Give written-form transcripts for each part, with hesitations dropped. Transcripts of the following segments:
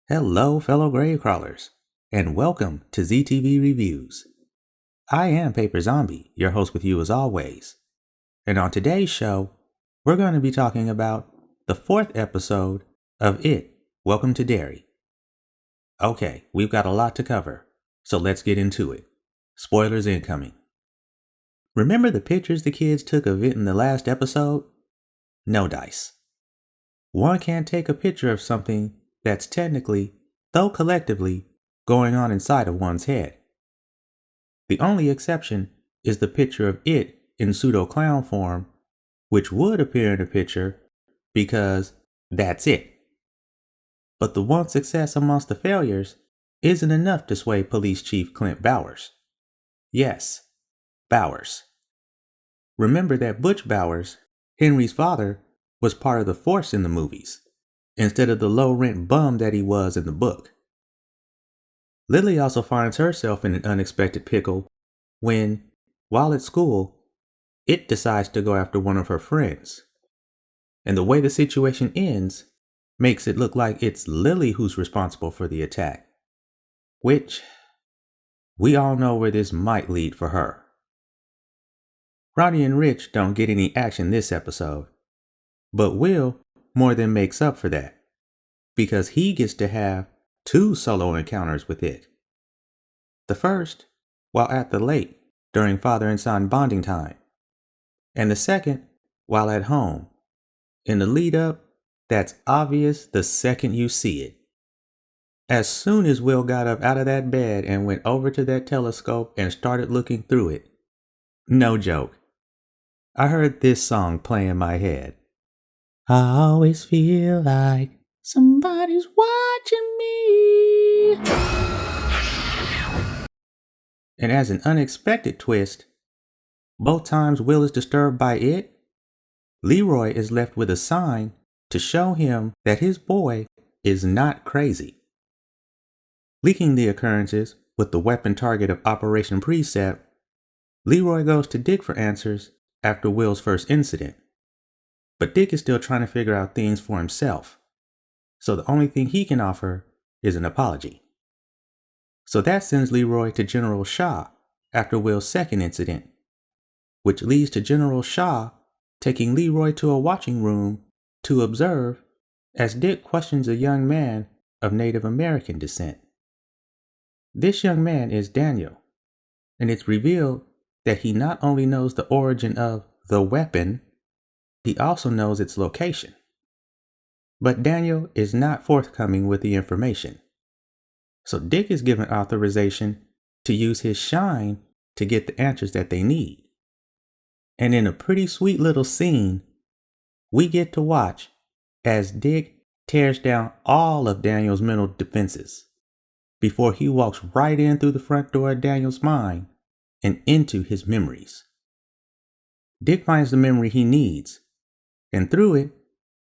Hello, fellow grave crawlers, and welcome to ZTV Reviews. I am Paper Zombie, your host with you as always. And on today's show, we're going to be talking about the fourth episode of It, Welcome to Derry. Okay, we've got a lot to cover, so let's get into it. Spoilers incoming. Remember the pictures the kids took of it in the last episode? No dice. One can't take a picture of something that's technically, though collectively, going on inside of one's head. The only exception is the picture of it in pseudo-clown form, which would appear in a picture because that's it. But the one success amongst the failures isn't enough to sway Police Chief Clint Bowers. Yes, Bowers. Remember that Butch Bowers, Henry's father, was part of the force in the movies, instead of the low-rent bum that he was in the book. Lily also finds herself in an unexpected pickle when, while at school, it decides to go after one of her friends. And the way the situation ends makes it look like it's Lily who's responsible for the attack, which we all know where this might lead for her. Ronnie and Rich don't get any action this episode, but Will more than makes up for that, because he gets to have two solo encounters with it. The first, while at the lake during father and son bonding time, and the second, while at home. In the lead up, that's obvious the second you see it. As soon as Will got up out of that bed and went over to that telescope and started looking through it, no joke, I heard this song play in my head. I always feel like somebody's watching me. And as an unexpected twist, both times Will is disturbed by it, Leroy is left with a sign to show him that his boy is not crazy. Leaking the occurrences with the weapon target of Operation Precept, Leroy goes to Dick for answers after Will's first incident. But Dick is still trying to figure out things for himself, so the only thing he can offer is an apology. So that sends Leroy to General Shaw after Will's second incident, which leads to General Shaw taking Leroy to a watching room to observe as Dick questions a young man of Native American descent. This young man is Daniel, and it's revealed that he not only knows the origin of the weapon, he also knows its location. But Daniel is not forthcoming with the information. So Dick is given authorization to use his shine to get the answers that they need. And in a pretty sweet little scene, we get to watch as Dick tears down all of Daniel's mental defenses before he walks right in through the front door of Daniel's mind and into his memories. Dick finds the memory he needs, and through it,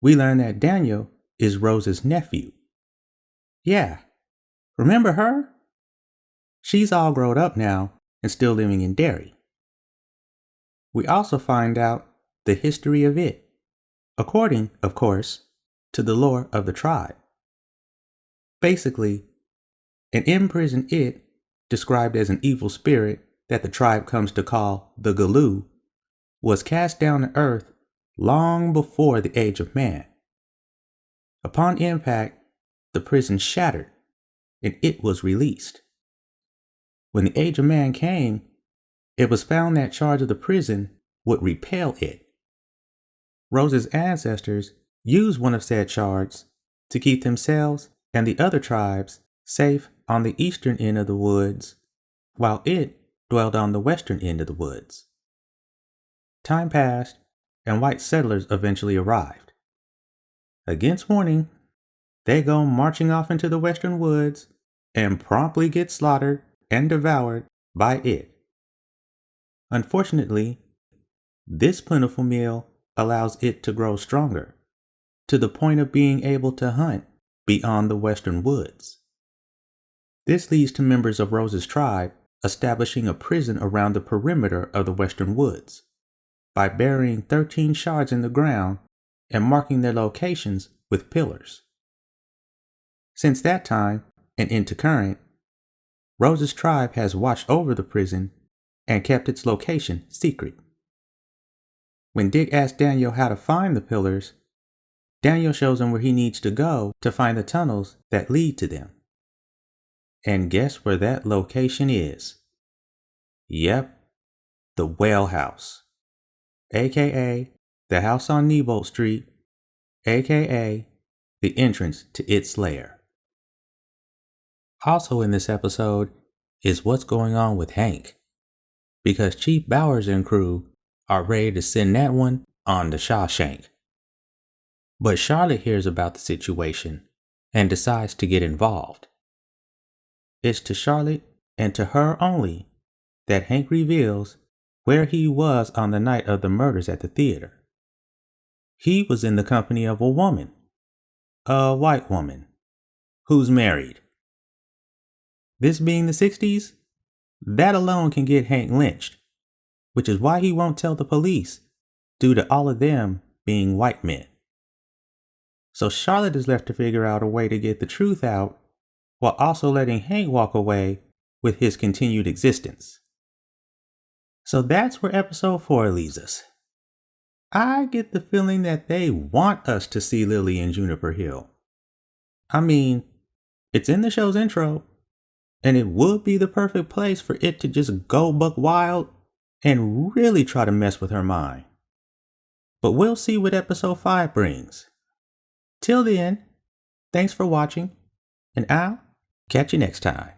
we learn that Daniel is Rose's nephew. Yeah, remember her? She's all grown up now and still living in Derry. We also find out the history of it, according, of course, to the lore of the tribe. Basically, an imprisoned it, described as an evil spirit that the tribe comes to call the Galoo, was cast down to earth long before the age of man. Upon impact, the prison shattered, and it was released. When the age of man came, it was found that charge of the prison would repel it. Rose's ancestors used one of said shards to keep themselves and the other tribes safe on the eastern end of the woods, while it dwelled on the western end of the woods. Time passed, and white settlers eventually arrived. Against warning, they go marching off into the western woods and promptly get slaughtered and devoured by it. Unfortunately, this plentiful meal allows it to grow stronger, to the point of being able to hunt beyond the western woods. This leads to members of Rose's tribe establishing a prison around the perimeter of the western woods by burying 13 shards in the ground and marking their locations with pillars. Since that time, and into current, Rose's tribe has watched over the prison and kept its location secret. When Dick asks Daniel how to find the pillars, Daniel shows him where he needs to go to find the tunnels that lead to them. And guess where that location is? Yep, the Whale House, aka the house on Neibolt Street, aka the entrance to its lair. Also in this episode is what's going on with Hank, because Chief Bowers and crew are ready to send that one on to Shawshank. But Charlotte hears about the situation and decides to get involved. It's to Charlotte and to her only that Hank reveals where he was on the night of the murders at the theater. He was in the company of a woman, a white woman, who's married. This being the 60s, that alone can get Hank lynched, which is why he won't tell the police, due to all of them being white men. So Charlotte is left to figure out a way to get the truth out while also letting Hank walk away with his continued existence. So that's where episode 4 leaves us. I get the feeling that they want us to see Lily in Juniper Hill. I mean, it's in the show's intro, and it would be the perfect place for it to just go buck wild and really try to mess with her mind. But we'll see what episode 5 brings. Till then, thanks for watching, and I'll catch you next time.